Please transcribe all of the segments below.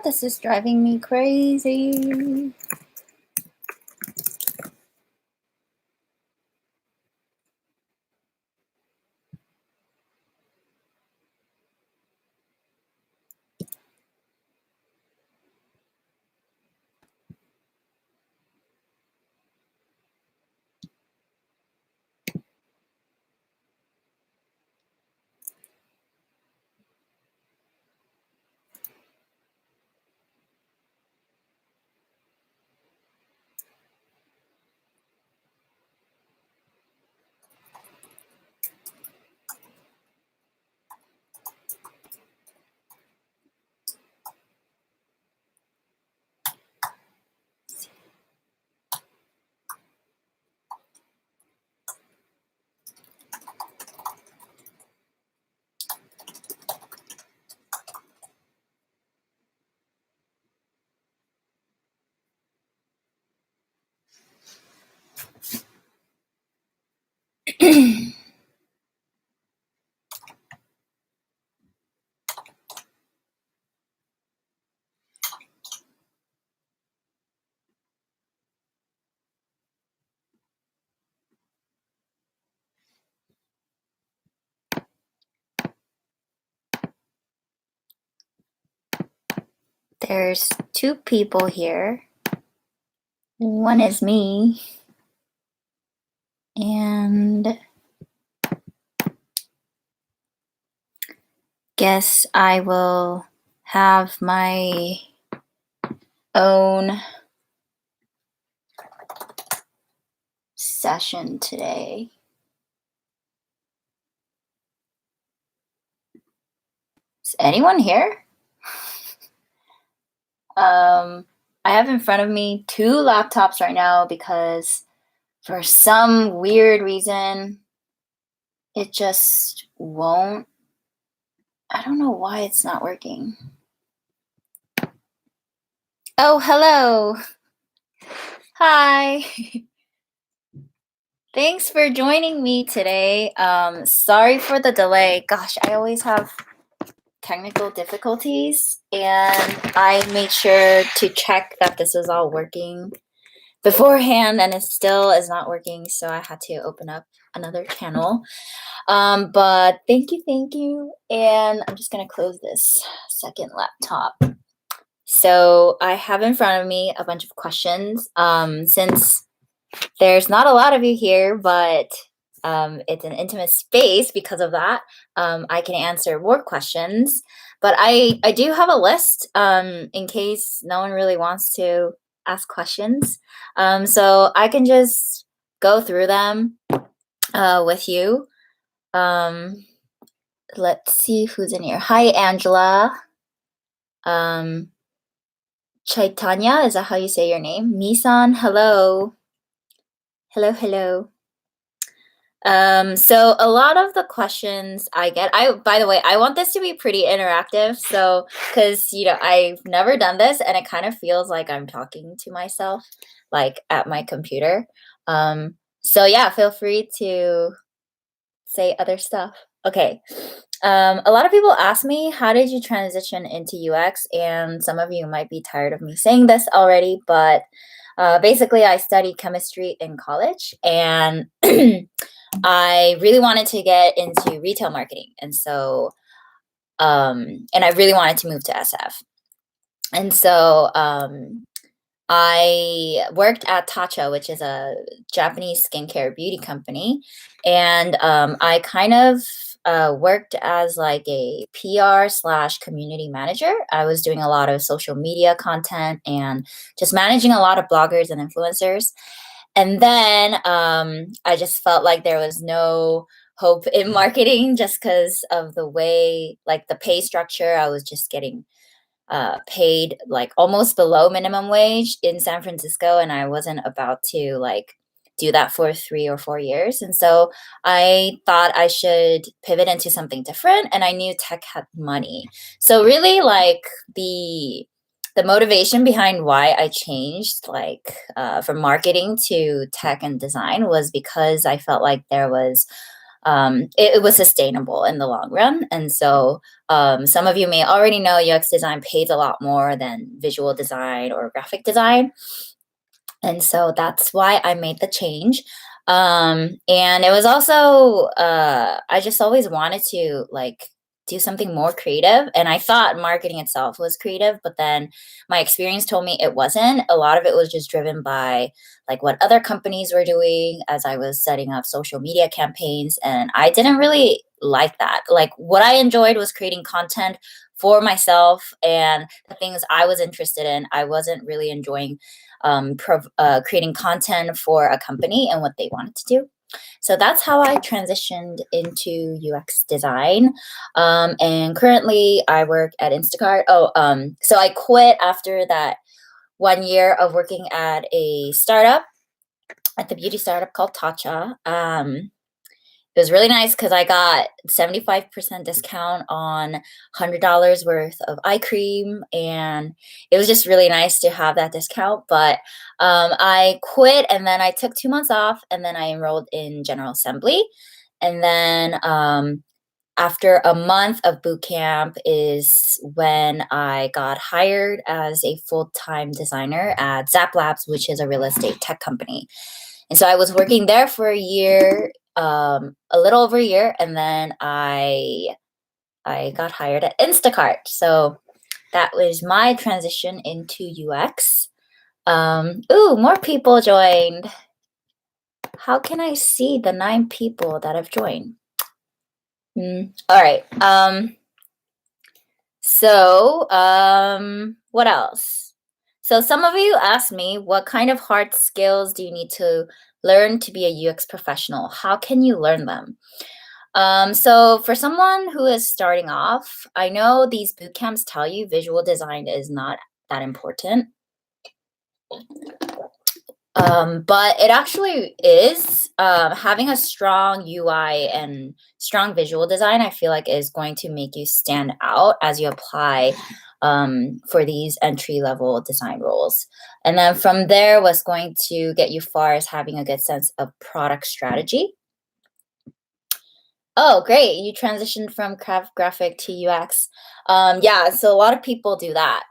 This is driving me crazy. There's two people here. One is me. And guess I will have my own session today. Is anyone here? I have in front of me two laptops right now because for some weird reason, it just won't. I don't know why it's not working. Oh, hello. Hi. Thanks for joining me today. Sorry for the delay. Gosh, I always have technical difficulties, and I made sure to check that this was all working beforehand, and it still is not working, so I had to open up another channel. But thank you, and I'm just gonna close this second laptop. So I have in front of me a bunch of questions. Since there's not a lot of you here, but it's an intimate space because of that, I can answer more questions. But I do have a list in case no one really wants to ask questions. So I can just go through them with you. Let's see who's in here. Hi, Angela. Chaitanya, is that how you say your name? Misan, hello. Hello. So a lot of the questions I get, by the way, I want this to be pretty interactive. So, cause I've never done this and it kind of feels like I'm talking to myself, like at my computer. So yeah, feel free to say other stuff. Okay. A lot of people ask me, how did you transition into UX? And some of you might be tired of me saying this already, but basically I studied chemistry in college, and I really wanted to get into retail marketing. And so, and I really wanted to move to SF. And so I worked at Tatcha, which is a Japanese skincare beauty company. And I kind of worked as like a PR/community manager. I was doing a lot of social media content and just managing a lot of bloggers and influencers. And then I just felt like there was no hope in marketing just because of the way, like the pay structure. I was just getting paid like almost below minimum wage in San Francisco, and I wasn't about to like do that for 3 or 4 years. And so I thought I should pivot into something different, and I knew tech had money. So really, like the motivation behind why I changed from marketing to tech and design was because I felt like there was it was sustainable in the long run. And so some of you may already know UX design pays a lot more than visual design or graphic design. And so that's why I made the change. And it was also, I just always wanted to like do something more creative. And I thought marketing itself was creative, but then my experience told me it wasn't. A lot of it was just driven by like what other companies were doing as I was setting up social media campaigns. And I didn't really like that. Like what I enjoyed was creating content for myself and the things I was interested in. I wasn't really enjoying creating content for a company and what they wanted to do. So that's how I transitioned into UX design. And currently I work at Instacart. So I quit after that 1 year of working at a startup, at the beauty startup called Tatcha. It was really nice because I got 75% discount on $100 worth of eye cream, and it was just really nice to have that discount. But I quit, and then I took 2 months off, and then I enrolled in General Assembly. And then after a month of boot camp is when I got hired as a full-time designer at Zap Labs, which is a real estate tech company. And so I was working there for a year, a little over a year, and then I got hired at Instacart. So that was my transition into UX. Ooh, more people joined. How can I see the 9 people that have joined? All right. What else? So some of you asked me, what kind of hard skills do you need to learn to be a UX professional? How can you learn them? So for someone who is starting off, I know these boot camps tell you visual design is not that important. But it actually is. Having a strong UI and strong visual design, I feel like is going to make you stand out as you apply for these entry-level design roles. And then from there, what's going to get you far is having a good sense of product strategy. Oh, great. You transitioned from craft graphic to UX. Yeah, so a lot of people do that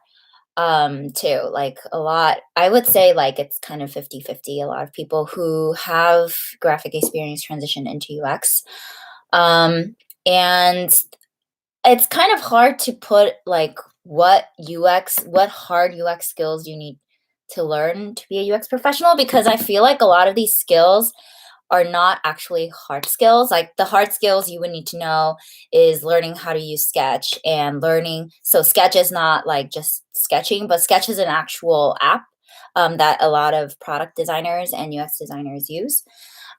too. Like a lot, I would say like it's kind of 50-50. A lot of people who have graphic experience transition into UX. And it's kind of hard to put like what hard UX skills you need to learn to be a UX professional, because I feel like a lot of these skills are not actually hard skills. Like the hard skills you would need to know is learning how to use Sketch and learning. So Sketch is not like just sketching, but Sketch is an actual app that a lot of product designers and UX designers use.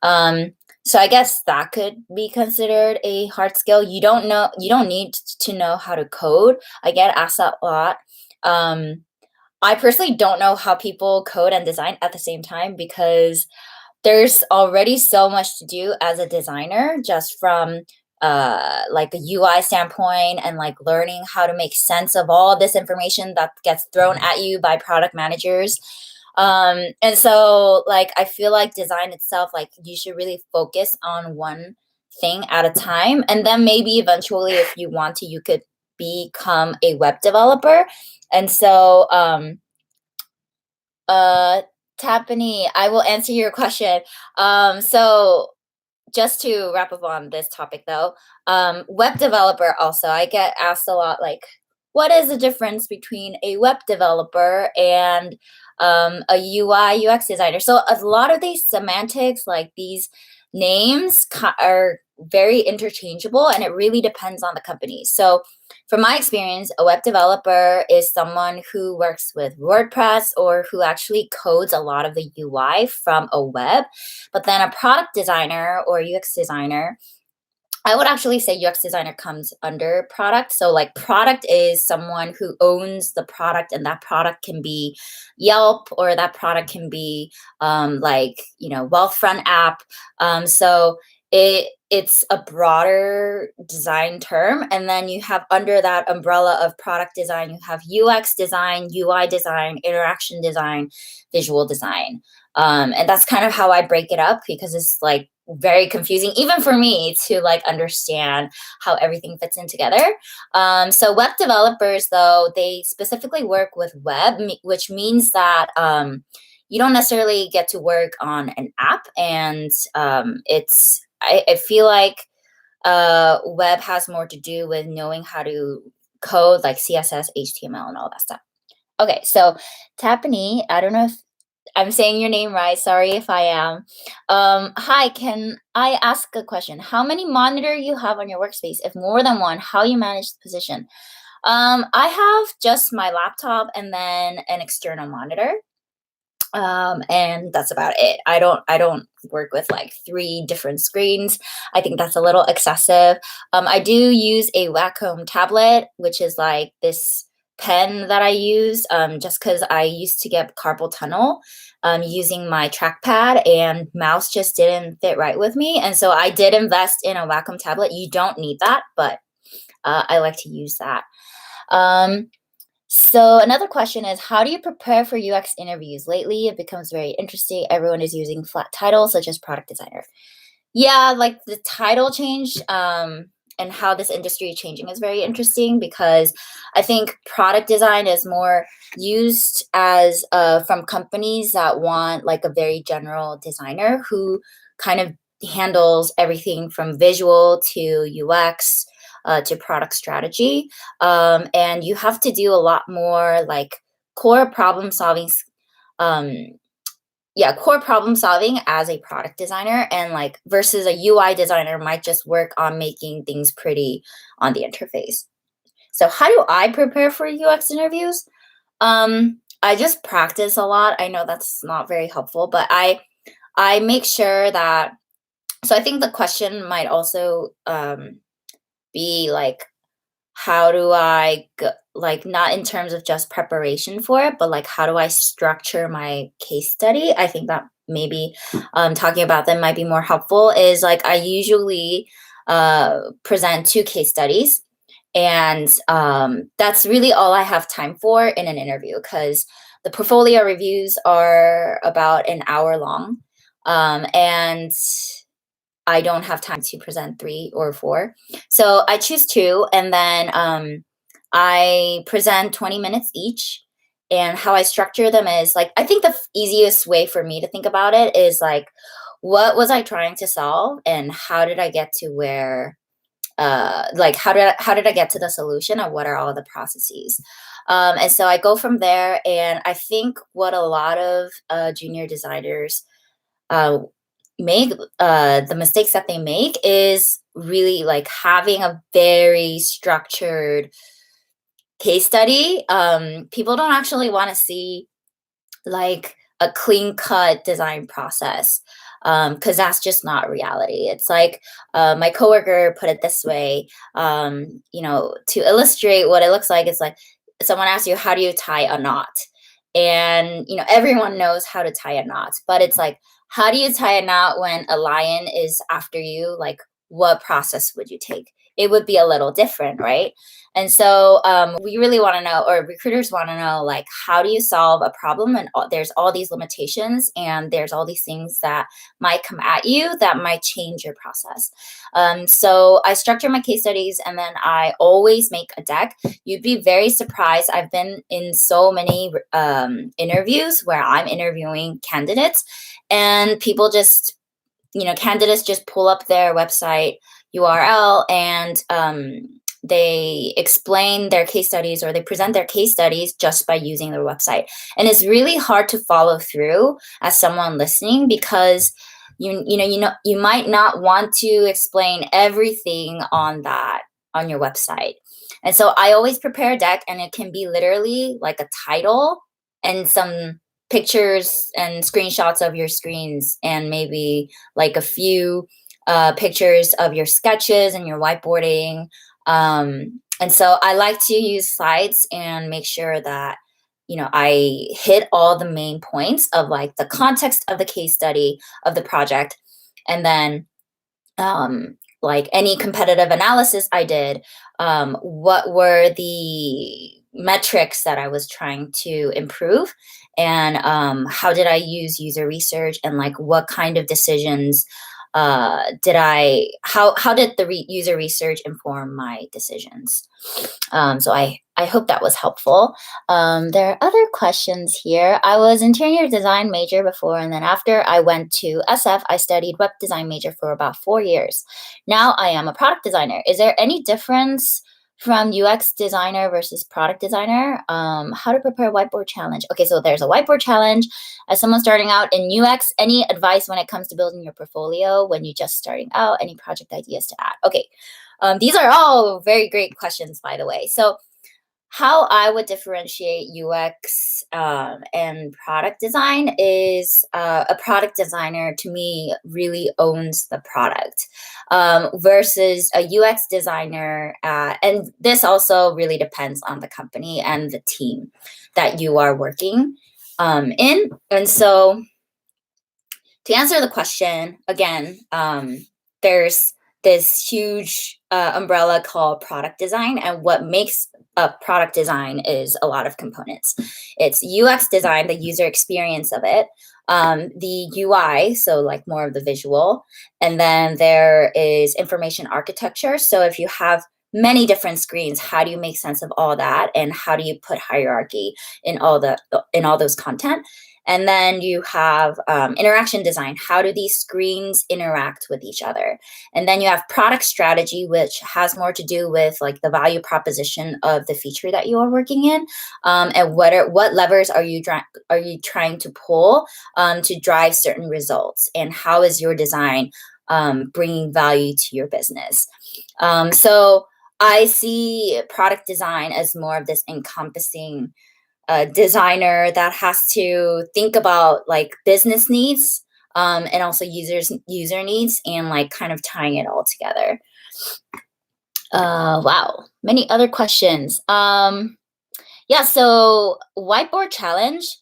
So I guess that could be considered a hard skill. You don't need to know how to code. I get asked that a lot. I personally don't know how people code and design at the same time, because there's already so much to do as a designer, just from like a UI standpoint and like learning how to make sense of all this information that gets thrown at you by product managers. And so like I feel like design itself, like you should really focus on one thing at a time, and then maybe eventually if you want to, you could become a web developer. And so Tapani, I will answer your question. So just to wrap up on this topic though, web developer also, I get asked a lot, like, what is the difference between a web developer and a UI UX designer? So a lot of these semantics, like these names are very interchangeable, and it really depends on the company. So from my experience, a web developer is someone who works with WordPress or who actually codes a lot of the UI from a web. But then a product designer or UX designer, I would actually say UX designer comes under product. So like product is someone who owns the product, and that product can be Yelp, or that product can be Wealthfront app. So it's a broader design term. And then you have under that umbrella of product design, you have UX design, UI design, interaction design, visual design. And that's kind of how I break it up, because it's like very confusing, even for me, to like understand how everything fits in together. So web developers, though, they specifically work with web, which means that you don't necessarily get to work on an app, and I feel like web has more to do with knowing how to code like CSS, HTML, and all that stuff. Okay, so Tapani, I don't know if I'm saying your name right. Sorry if I am. Hi, can I ask a question? How many monitor you have on your workspace? If more than one, how you manage the position? I have just my laptop and then an external monitor. And that's about it. I don't work with like 3 different screens. I think that's a little excessive. I do use a Wacom tablet, which is like this pen that I use, just because I used to get carpal tunnel using my trackpad, and mouse just didn't fit right with me, and so I did invest in a Wacom tablet. You don't need that, but I like to use that. So another question is, how do you prepare for UX interviews? Lately, it becomes very interesting. Everyone is using flat titles such as product designer. Yeah, like the title change, and how this industry is changing is very interesting, because I think product design is more used as from companies that want like a very general designer who kind of handles everything from visual to UX to product strategy. And you have to do a lot more like core problem solving. Um, yeah, core problem solving as a product designer, and like versus a UI designer might just work on making things pretty on the interface. So how do I prepare for UX interviews? I just practice a lot. I know that's not very helpful, but I make sure that, so I think the question might also be like, how do I like, not in terms of just preparation for it, but like how do I structure my case study? I think that maybe talking about them might be more helpful. Is like I usually present 2 case studies, and that's really all I have time for in an interview, because the portfolio reviews are about an hour long, and I don't have time to present 3 or 4. So I choose 2, and then I present 20 minutes each. And how I structure them is like, I think the easiest way for me to think about it is like, what was I trying to solve, and how did I get to where, like, how did I get to the solution, and what are all the processes? And so I go from there. And I think what a lot of junior designers uh, make the mistakes that they make is really like having a very structured case study. People don't actually want to see like a clean cut design process, because that's just not reality. It's like my coworker put it this way, to illustrate what it looks like. It's like someone asks you, how do you tie a knot? And everyone knows how to tie a knot, but it's like, how do you tie a knot when a lion is after you? Like, what process would you take? It would be a little different, right? And so we really want to know, or recruiters want to know, like, how do you solve a problem? And there's all these limitations, and there's all these things that might come at you that might change your process. So I structure my case studies, and then I always make a deck. You'd be very surprised. I've been in so many interviews where I'm interviewing candidates, and people just, candidates just pull up their website URL, and they explain their case studies, or they present their case studies just by using their website. And it's really hard to follow through as someone listening, because you might not want to explain everything on your website. And so I always prepare a deck, and it can be literally like a title and some pictures and screenshots of your screens, and maybe like a few pictures of your sketches and your whiteboarding. And so I like to use slides and make sure that, I hit all the main points of like the context of the case study of the project. And then like any competitive analysis I did, what were the metrics that I was trying to improve, and how did I use user research, and like what kind of decisions how did the user research inform my decisions? So I hope that was helpful. There are other questions here. I was interior design major before, and then after I went to SF, I studied web design major for about 4 years. Now I am a product designer. Is there any difference from UX designer versus product designer? How to prepare whiteboard challenge? Okay, so there's a whiteboard challenge. As someone starting out in UX, any advice when it comes to building your portfolio when you're just starting out? Any project ideas to add? Okay, these are all very great questions, by the way. So how I would differentiate UX and product design is a product designer, to me, really owns the product versus a UX designer. And this also really depends on the company and the team that you are working in. And so to answer the question, again, there's this huge umbrella called product design, and what makes a product design is a lot of components. It's UX design, the user experience of it, the UI, so like more of the visual, and then there is information architecture. So if you have many different screens, how do you make sense of all that, and how do you put hierarchy in all those content? And then you have interaction design. How do these screens interact with each other? And then you have product strategy, which has more to do with like the value proposition of the feature that you are working in, and what levers are you trying to pull to drive certain results, and how is your design bringing value to your business? So I see product design as more of this encompassing designer that has to think about like business needs and also user needs, and like kind of tying it all together. Wow, many other questions. Yeah, so whiteboard challenge.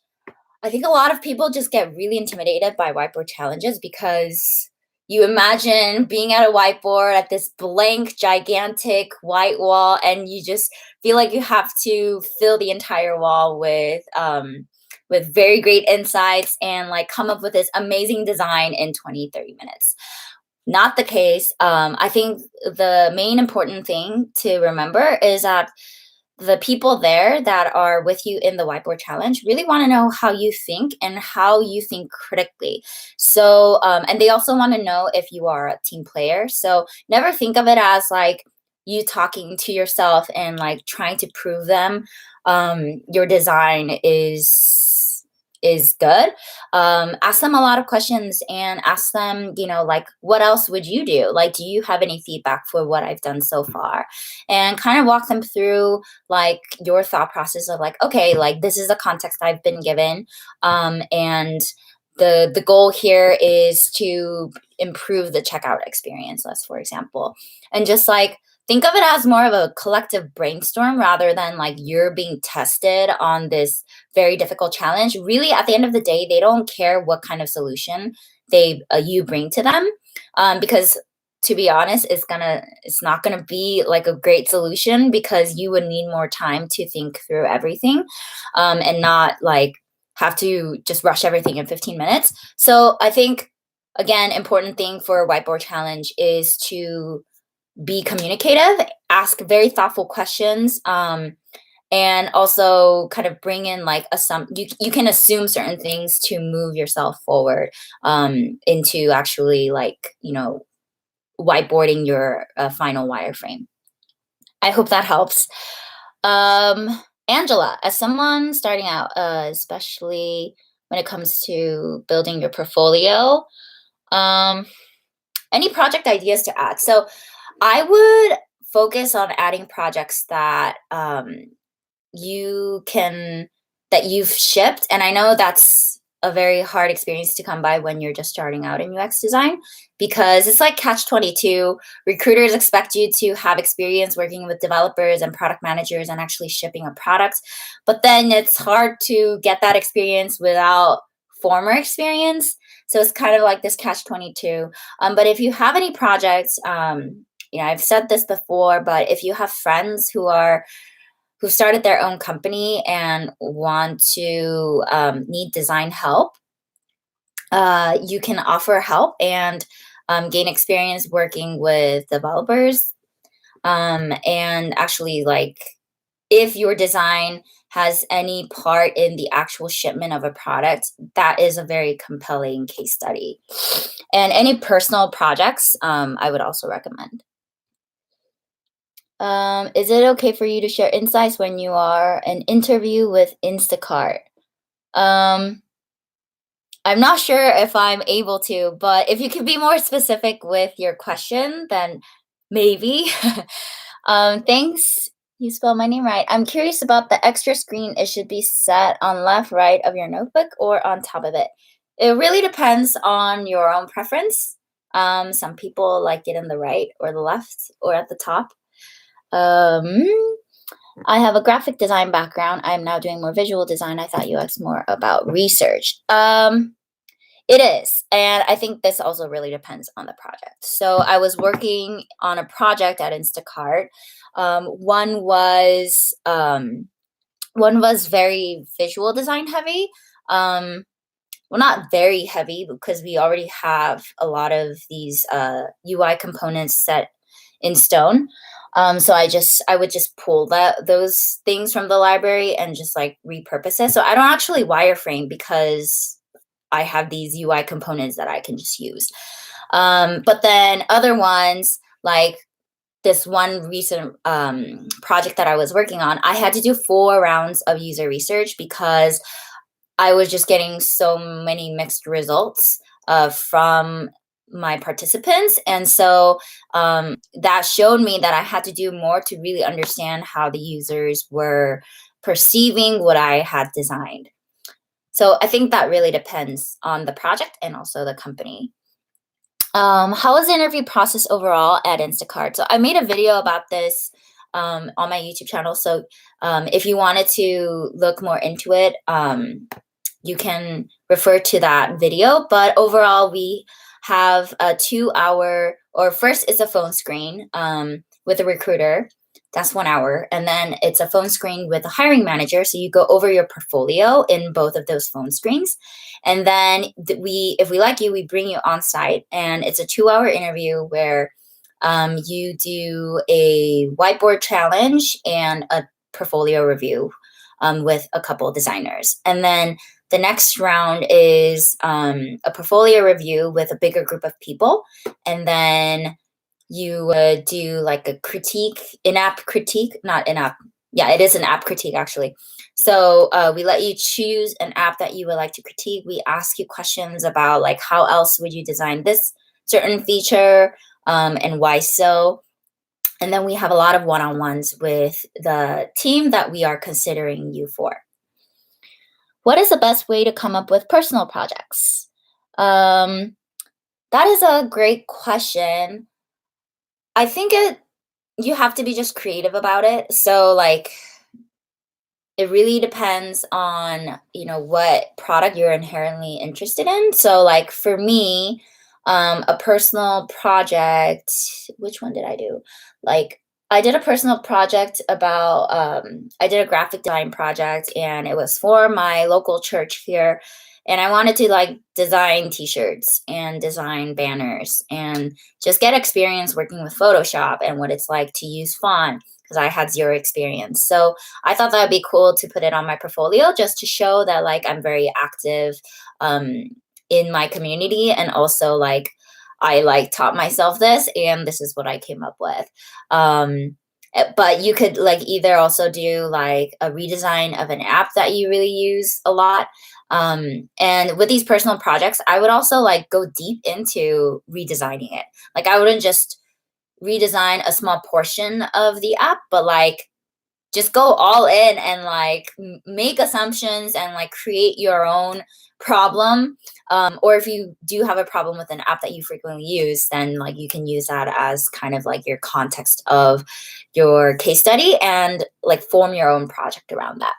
I think a lot of people just get really intimidated by whiteboard challenges because you imagine being at a whiteboard at this blank, gigantic white wall, and you just feel like you have to fill the entire wall with very great insights and like come up with this amazing design in 20-30 minutes. Not the case. I think the main important thing to remember is that the people there that are with you in the whiteboard challenge really want to know how you think and how you think critically. So, and they also want to know if you are a team player. So never think of it as like you talking to yourself and like trying to prove them your design is good. Ask them a lot of questions and ask them, like, what else would you do? Like, do you have any feedback for what I've done so far? And kind of walk them through like your thought process of like, okay, like this is the context I've been given. And the goal here is to improve the checkout experience, let's for example. And just like think of it as more of a collective brainstorm rather than like you're being tested on this very difficult challenge. Really, at the end of the day, they don't care what kind of solution you bring to them, because to be honest, it's not gonna be like a great solution because you would need more time to think through everything, and not like have to just rush everything in 15 minutes. So I think again, important thing for a whiteboard challenge is to be communicative, ask very thoughtful questions, and also kind of bring in like you can assume certain things to move yourself forward into actually like whiteboarding your final wireframe. I hope that helps. Angela, as someone starting out, especially when it comes to building your portfolio, any project ideas to add? So I would focus on adding projects that that you've shipped. And I know that's a very hard experience to come by when you're just starting out in UX design, because it's like catch-22. Recruiters expect you to have experience working with developers and product managers and actually shipping a product. But then it's hard to get that experience without former experience. So it's kind of like this catch-22. But if you have any projects, I've said this before, but if you have friends who started their own company and want to need design help, you can offer help. And gain experience working with developers, and actually like if your design has any part in the actual shipment of a product, that is a very compelling case study. And any personal projects, I would also recommend. Is it okay for you to share insights when you are an interview with Instacart? Um, I'm not sure if I'm able to, but if you could be more specific with your question, then maybe. Thanks. You spelled my name right. I'm curious about the extra screen. It should be set on left, right of your notebook or on top of it. It really depends on your own preference. Some people like it in the right or the left or at the top. Um, I have a graphic design background. I'm now doing more visual design. I thought UX more about research. It is. And I think this also really depends on the project. So I was working on a project at Instacart. One was very visual design heavy. Well, not very heavy because we already have a lot of these UI components set in stone. So I would just pull those things from the library and just like repurpose it. So I don't actually wireframe because I have these UI components that I can just use. But then other ones, like this one recent project that I was working on, I had to do 4 rounds of user research because I was just getting so many mixed results from my participants. And so that showed me that I had to do more to really understand how the users were perceiving what I had designed. So I think that really depends on the project and also the company. How was the interview process overall at Instacart? So I made a video about this on my YouTube channel. So if you wanted to look more into it, you can refer to that video. But overall, we have a 2-hour, or first it's a phone screen with a recruiter. That's 1 hour. And then it's a phone screen with a hiring manager. So you go over your portfolio in both of those phone screens. And then if we like you, we bring you on site. And it's a 2-hour interview where you do a whiteboard challenge and a portfolio review with a couple of designers. And then the next round is a portfolio review with a bigger group of people. And then you would do like a in-app critique, not in-app. Yeah, it is an app critique actually. So we let you choose an app that you would like to critique. We ask you questions about like how else would you design this certain feature and why so. And then we have a lot of one-on-ones with the team that we are considering you for. What is the best way to come up with personal projects? That is a great question. I think you have to be just creative about it. So like it really depends on, what product you're inherently interested in. So like for me, a personal project, which one did I do? Like I did a personal project about I did a graphic design project and it was for my local church here. And I wanted to like design t-shirts and design banners and just get experience working with Photoshop and what it's like to use font because I had zero experience. So I thought that would be cool to put it on my portfolio just to show that like I'm very active in my community and also like I like taught myself this and this is what I came up with. But you could like either also do like a redesign of an app that you really use a lot. And with these personal projects, I would also like go deep into redesigning it. Like I wouldn't just redesign a small portion of the app, but like just go all in and like make assumptions and like create your own problem. Or if you do have a problem with an app that you frequently use, then like you can use that as kind of like your context of your case study and like form your own project around that.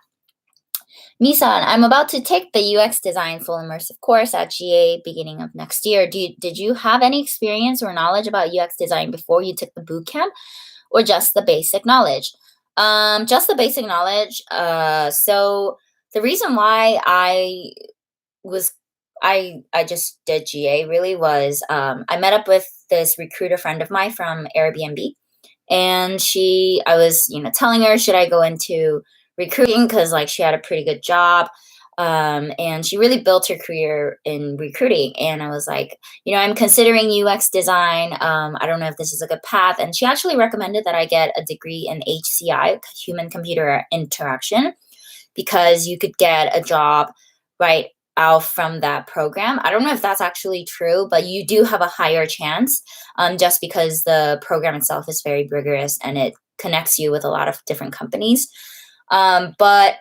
Misan, I'm about to take the UX design full immersive course at GA beginning of next year. Did you have any experience or knowledge about UX design before you took the boot camp or just the basic knowledge? Just the basic knowledge. So the reason why I just did GA really was I met up with this recruiter friend of mine from Airbnb, and I was, telling her, should I go into recruiting? Because like she had a pretty good job. And she really built her career in recruiting. And I was like, I'm considering UX design. I don't know if this is a good path. And she actually recommended that I get a degree in HCI, human computer interaction, because you could get a job right out from that program. I don't know if that's actually true, but you do have a higher chance, just because the program itself is very rigorous and it connects you with a lot of different companies. But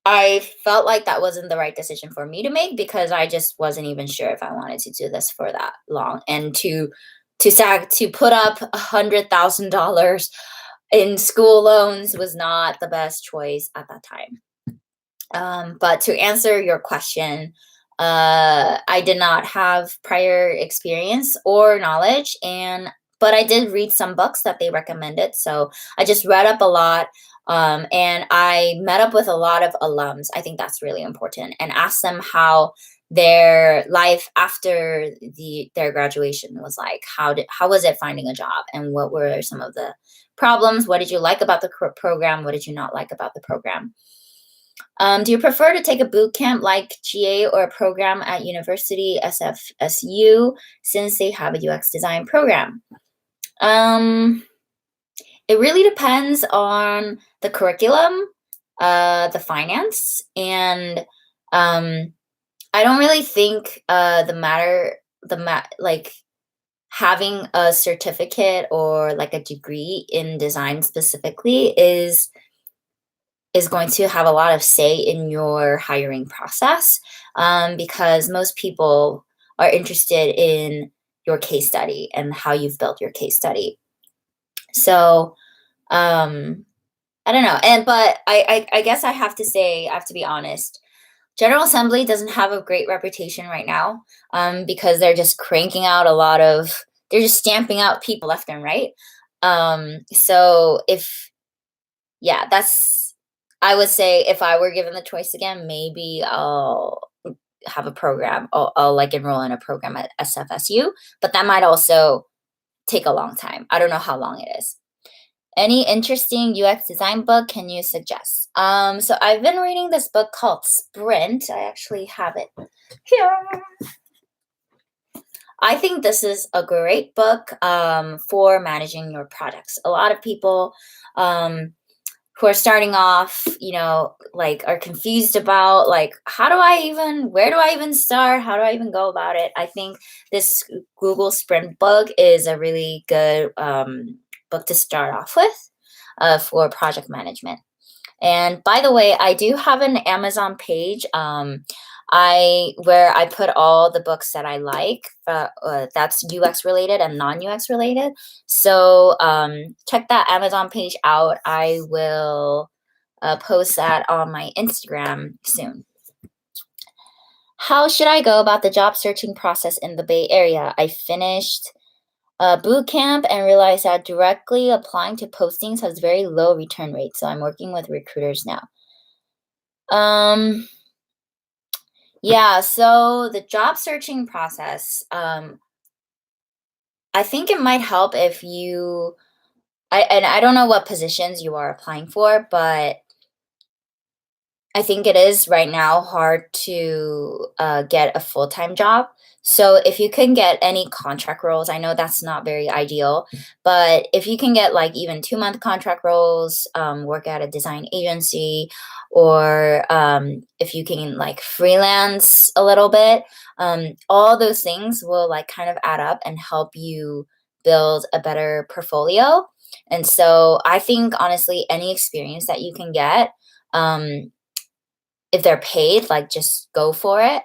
I felt like that wasn't the right decision for me to make, because I just wasn't even sure if I wanted to do this for that long, and to put up $100,000 in school loans was not the best choice at that time. But to answer your question, I did not have prior experience or knowledge, but I did read some books that they recommended. So I just read up a lot, and I met up with a lot of alums. I think that's really important, and asked them how their life after their graduation was like. How was it finding a job, and what were some of the problems? What did you like about the program? What did you not like about the program? Do you prefer to take a boot camp like GA or a program at university SFSU, since they have a UX design program? It really depends on the curriculum, the finance, and I don't really think like having a certificate or like a degree in design specifically is going to have a lot of say in your hiring process, because most people are interested in your case study and how you've built your case study. So I don't know. But I guess I have to be honest. General Assembly doesn't have a great reputation right now, because they're just they're just stamping out people left and right. So I would say if I were given the choice again, maybe I'll have a program. I'll like enroll in a program at SFSU, but that might also take a long time. I don't know how long it is. Any interesting UX design book can you suggest? So I've been reading this book called Sprint. I actually have it here. I think this is a great book for managing your products. A lot of people who are starting off, like are confused about like, where do I even start? How do I even go about it? I think this Google Sprint book is a really good book to start off with for project management. And by the way, I do have an Amazon page where I put all the books that I like, that's UX related and non-UX related. So check that Amazon page out. I will post that on my Instagram soon. How should I go about the job searching process in the Bay Area? I finished boot camp and realized that directly applying to postings has very low return rate. So I'm working with recruiters now. Yeah, so the job searching process, I think it might help if I don't know what positions you are applying for, but I think it is right now hard to get a full-time job. So if you can get any contract roles, I know that's not very ideal, but if you can get like even 2-month contract roles, work at a design agency, or if you can like freelance a little bit, all those things will like kind of add up and help you build a better portfolio. And so I think honestly, any experience that you can get, if they're paid, like just go for it.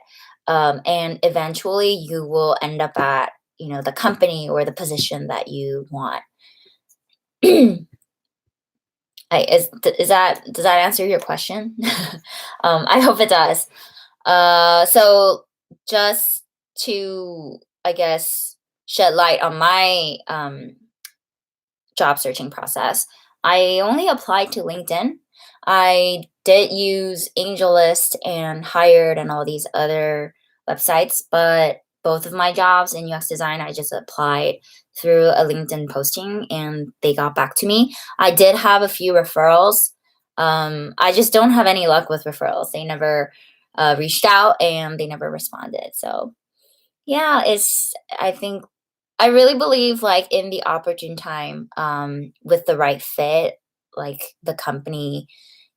And eventually you will end up at, the company or the position that you want. Does that answer your question? I hope it does. So just to, I guess, shed light on my job searching process, I only applied to LinkedIn. I did use AngelList and Hired and all these other websites, but both of my jobs in UX design, I just applied through a LinkedIn posting and they got back to me. I did have a few referrals. I just don't have any luck with referrals. They never reached out and they never responded. So yeah, I think I really believe like in the opportune time, with the right fit, like the company,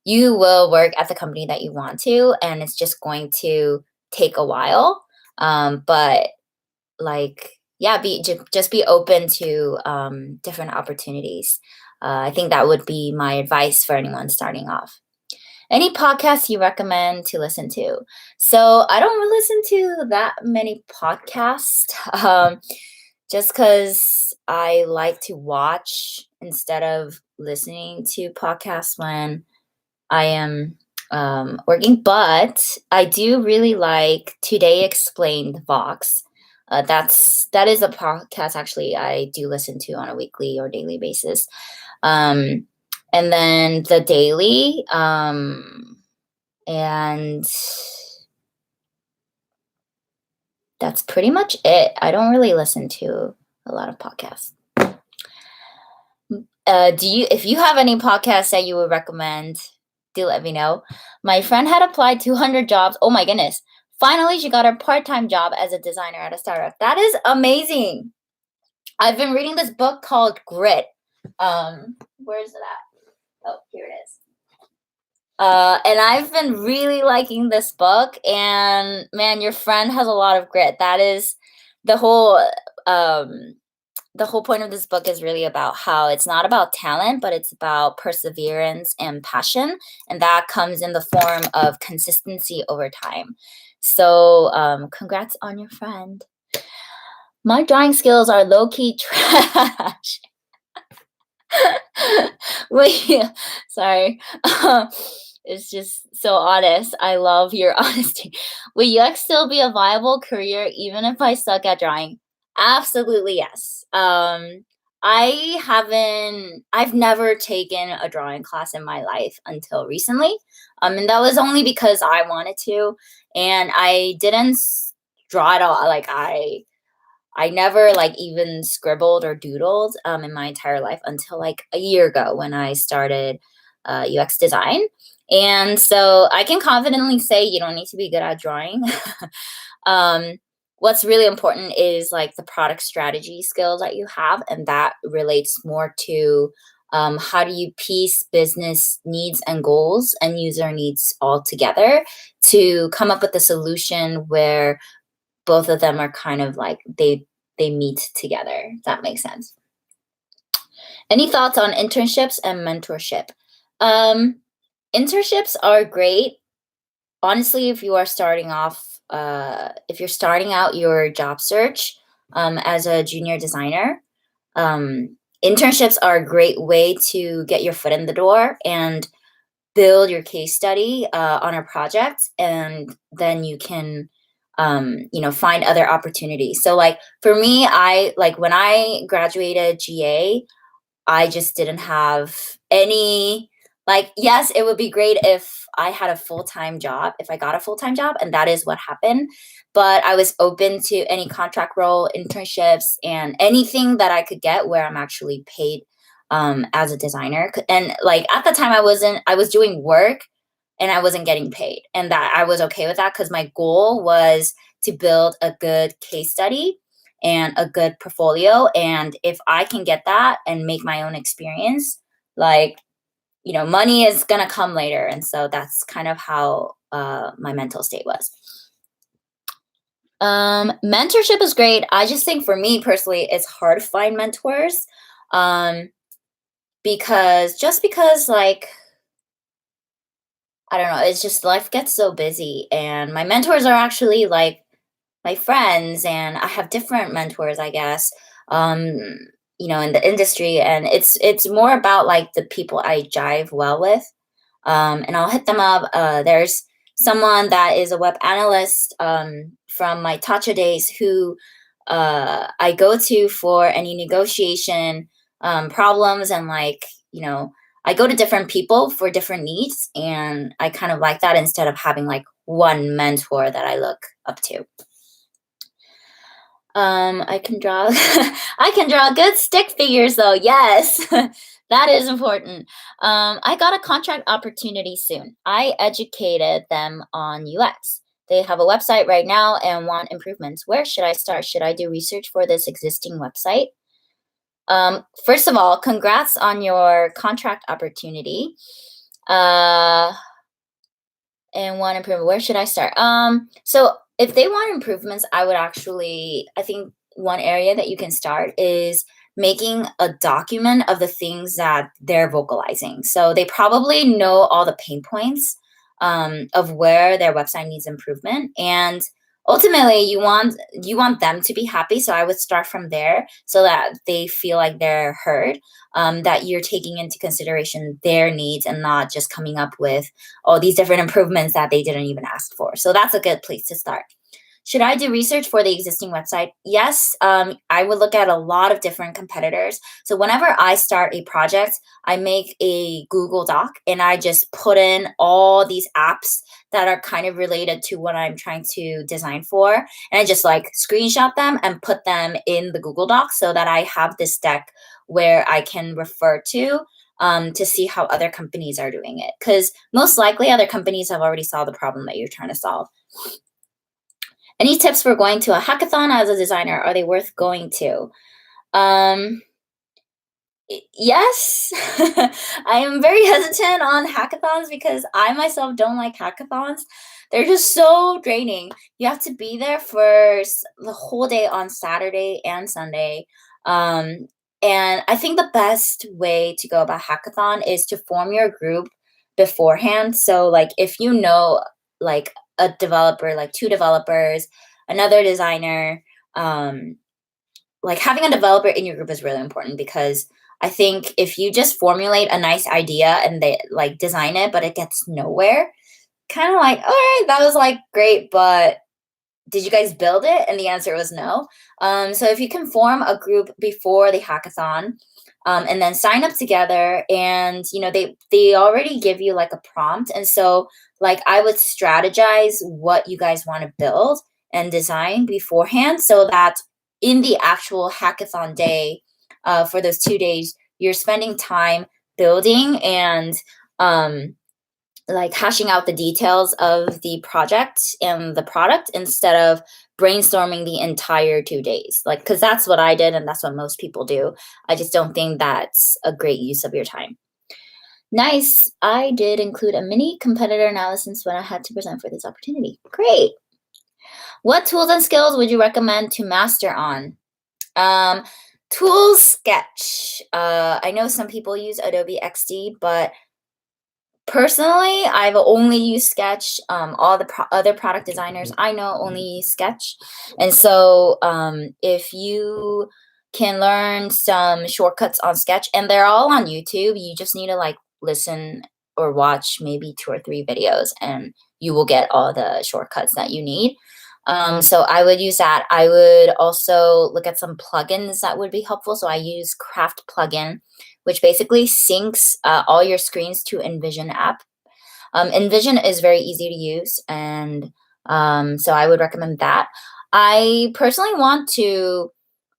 you will work at the company that you want to, and it's just going to take a while. But like, yeah, just be open to different opportunities. I think that would be my advice for anyone starting off. Any podcasts you recommend to listen to? So I don't listen to that many podcasts, just because I like to watch instead of listening to podcasts when I am working. But I do really like Today Explained Vox. That is a podcast actually I do listen to on a weekly or daily basis. Um, and then The Daily, and that's pretty much it. I don't really listen to a lot of podcasts. If you have any podcasts that you would recommend, do let me know. My friend had applied 200 jobs. Oh my goodness. Finally, she got her part-time job as a designer at a startup. That is amazing. I've been reading this book called Grit. Where is it at? Oh, here it is. And I've been really liking this book, and man, your friend has a lot of grit. That is the whole um the whole point of this book is really about how it's not about talent, but it's about perseverance and passion, and that comes in the form of consistency over time. So, congrats on your friend. My drawing skills are low key trash. Wait, sorry. It's just so honest. I love your honesty. Will UX still be a viable career even if I suck at drawing? Absolutely yes. I've never taken a drawing class in my life until recently. And that was only because I wanted to, and I didn't draw at all. Like I never like even scribbled or doodled in my entire life until like a year ago when I started UX design. And so I can confidently say you don't need to be good at drawing. um, what's really important is like the product strategy skills that you have, and that relates more to how do you piece business needs and goals and user needs all together to come up with a solution where both of them are kind of like they meet together. If that makes sense. Any thoughts on internships and mentorship? Um, internships are great. Honestly, if you are starting off, if you're starting out your job search as a junior designer, internships are a great way to get your foot in the door and build your case study on a project, and then you can find other opportunities. So like for me, I like when I graduated GA, I just didn't have any, like, yes, it would be great if I had a full-time job, if I got a full-time job, and that is what happened. But I was open to any contract role, internships, and anything that I could get where I'm actually paid as a designer. And like at the time I was doing work and I wasn't getting paid. And that I was okay with that because my goal was to build a good case study and a good portfolio. And if I can get that and make my own experience, like, money is going to come later. And so that's kind of how my mental state was. Mentorship is great. I just think for me personally, it's hard to find mentors. Because like, I don't know, it's just life gets so busy, and my mentors are actually like my friends, and I have different mentors, I guess, um, in the industry, and it's more about like the people I jive well with, and I'll hit them up. There's someone that is a web analyst from my Tacha days who I go to for any negotiation problems and like I go to different people for different needs, and I kind of like that instead of having like one mentor that I look up to. I can draw I can draw good stick figures though. Yes. That is important. I got a contract opportunity soon. I educated them on UX. They have a website right now and want improvements. Where should I start? Should I do research for this existing website? First of all, congrats on your contract opportunity. And want improvement. Where should I start? So if they want improvements, I think one area that you can start is making a document of the things that they're vocalizing. So they probably know all the pain points of where their website needs improvement, and ultimately you want them to be happy. So I would start from there so that they feel like they're heard, that you're taking into consideration their needs and not just coming up with all these different improvements that they didn't even ask for. So that's a good place to start. Should I do research for the existing website? Yes, I would look at a lot of different competitors. So whenever I start a project, I make a Google Doc and I just put in all these apps that are kind of related to what I'm trying to design for. And I just like screenshot them and put them in the Google Doc so that I have this deck where I can refer to see how other companies are doing it. Because most likely other companies have already solved the problem that you're trying to solve. Any tips for going to a hackathon as a designer? Are they worth going to? Um, yes, I am very hesitant on hackathons because I myself don't like hackathons. They're just so draining. You have to be there for the whole day on Saturday and Sunday. Um, and I think the best way to go about hackathon is to form your group beforehand. So, like, if you know, like, a developer, like two developers, another designer, like having a developer in your group is really important because I think if you just formulate a nice idea and they like design it, but it gets nowhere, kind of like, all right, that was like great, but did you guys build it? And the answer was no. So if you can form a group before the hackathon, and then sign up together, and they already give you like a prompt, and so like I would strategize what you guys want to build and design beforehand, so that in the actual hackathon day, for those 2 days, you're spending time building and like hashing out the details of the project and the product instead of brainstorming the entire 2 days. Like, because that's what I did and that's what most people do. I just don't think that's a great use of your time. Nice. I did include a mini competitor analysis when I had to present for this opportunity. Great. What tools and skills would you recommend to master on? Tools, Sketch. I know some people use Adobe XD, but personally, I've only used Sketch. All the other product designers I know only use Sketch. And so if you can learn some shortcuts on Sketch, and they're all on YouTube, you just need to like listen or watch maybe 2 or 3 videos, and you will get all the shortcuts that you need. So I would use that. I would also look at some plugins that would be helpful. So I use Craft plugin, which basically syncs all your screens to InVision app. InVision is very easy to use, and so I would recommend that. I personally want to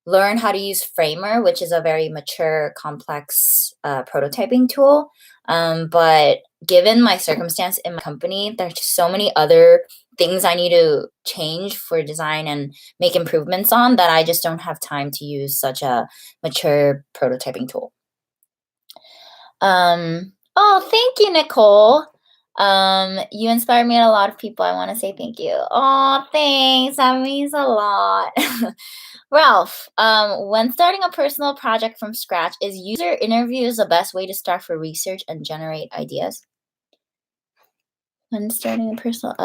learn how to use Framer, which is a very mature, complex prototyping tool. But given my circumstance in my company, there's just so many other things I need to change for design and make improvements on that I just don't have time to use such a mature prototyping tool. Oh, thank you, Nicole. You inspire me and a lot of people. I want to say thank you. Oh, thanks. That means a lot. Ralph, when starting a personal project from scratch, is user interviews the best way to start for research and generate ideas? When starting a personal,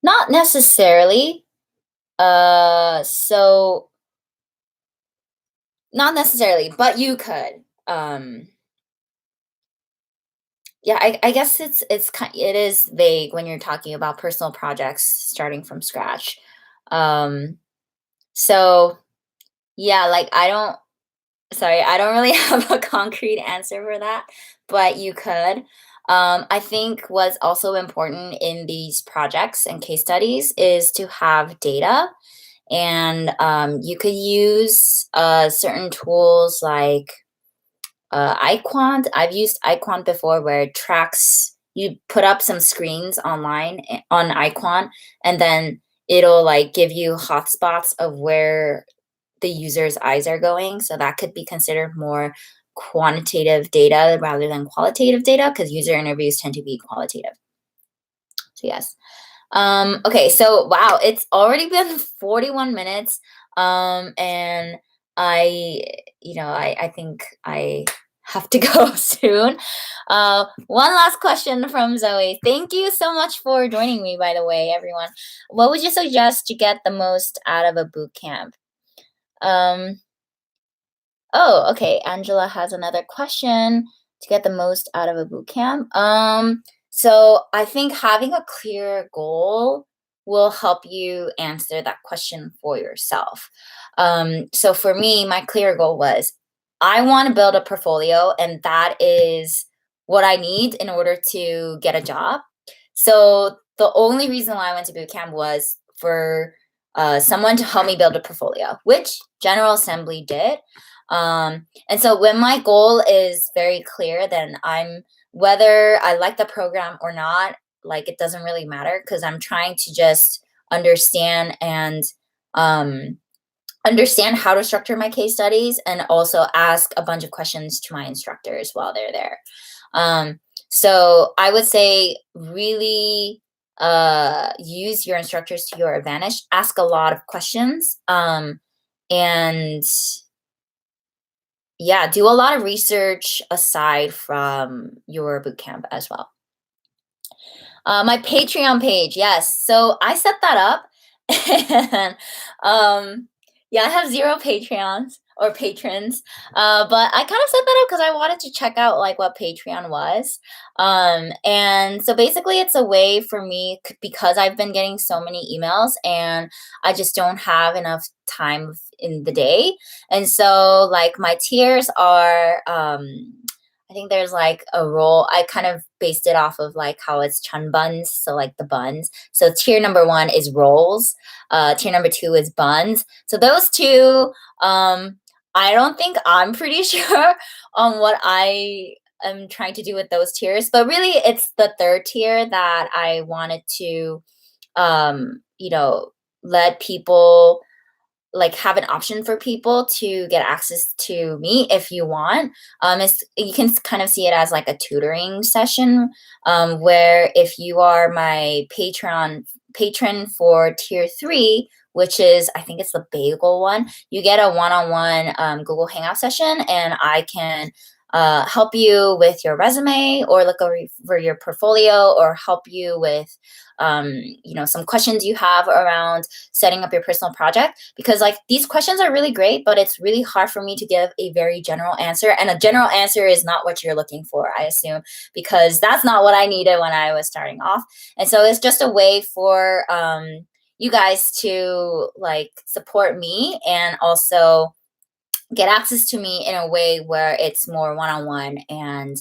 not necessarily. So not necessarily, but you could. Yeah, I guess it is vague when you're talking about personal projects starting from scratch. So yeah, like I don't Sorry, I don't really have a concrete answer for that, but you could. I think what's also important in these projects and case studies is to have data, and you could use certain tools like iQuant. I've used iQuant before, where it tracks. You put up some screens online on iQuant, and then it'll like give you hotspots of where the user's eyes are going. So that could be considered more quantitative data rather than qualitative data, because user interviews tend to be qualitative. So yes. Okay, so wow, it's already been 41 minutes. And I, I think I have to go soon. One last question from Zoe. Thank you so much for joining me, by the way, everyone. What would you suggest to get the most out of a boot camp? Oh, okay. Angela has another question to get the most out of a boot camp. So I think having a clear goal will help you answer that question for yourself. So for me, my clear goal was I want to build a portfolio, and that is what I need in order to get a job. So the only reason why I went to boot camp was for someone to help me build a portfolio, which General Assembly did. And so when my goal is very clear, then whether I like the program or not, like it doesn't really matter, because I'm trying to just understand and um, understand how to structure my case studies, and also ask a bunch of questions to my instructors while they're there. So I would say really use your instructors to your advantage. Ask a lot of questions. And yeah, do a lot of research aside from your bootcamp as well. My Patreon page, yes. So I set that up, and yeah, I have 0 Patreons or patrons, but I kind of set that up because I wanted to check out like what Patreon was. And so basically, it's a way for me, because I've been getting so many emails, and I just don't have enough time in the day, and so like my tiers are. I think there's like a roll. I kind of based it off of like how it's chun buns, so like the buns. So tier number 1 is rolls. Tier number 2 is buns. So those two, I don't think I'm pretty sure on what I am trying to do with those tiers, but really it's the third tier that I wanted to, you know, let people like have an option for people to get access to me if you want. You can kind of see it as like a tutoring session, where if you are my patron for tier 3, which is, I think it's the bagel one, you get a one-on-one Google Hangout session, and I can help you with your resume, or look over your portfolio, or help you with some questions you have around setting up your personal project, because like these questions are really great, but it's really hard for me to give a very general answer, and a general answer is not what you're looking for, I assume, because that's not what I needed when I was starting off. And so it's just a way for you guys to like support me, and also get access to me in a way where it's more one-on-one. And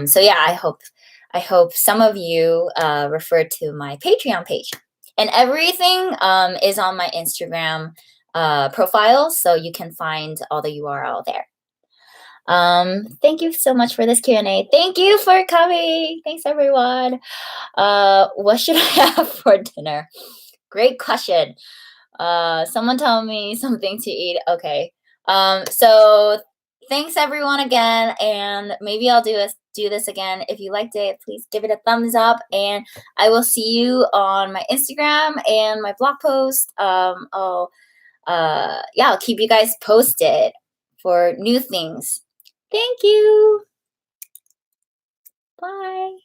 so yeah, I hope some of you refer to my Patreon page, and everything is on my Instagram profile, so you can find all the URL there. Thank you so much for this Q&A. Thank you for coming. Thanks everyone. What should I have for dinner? Great question. Someone tell me something to eat. Okay. So thanks everyone again, and maybe I'll do this again. If you liked it, please give it a thumbs up, and I will see you on my Instagram and my blog post. I'll keep you guys posted for new things. Thank you. Bye.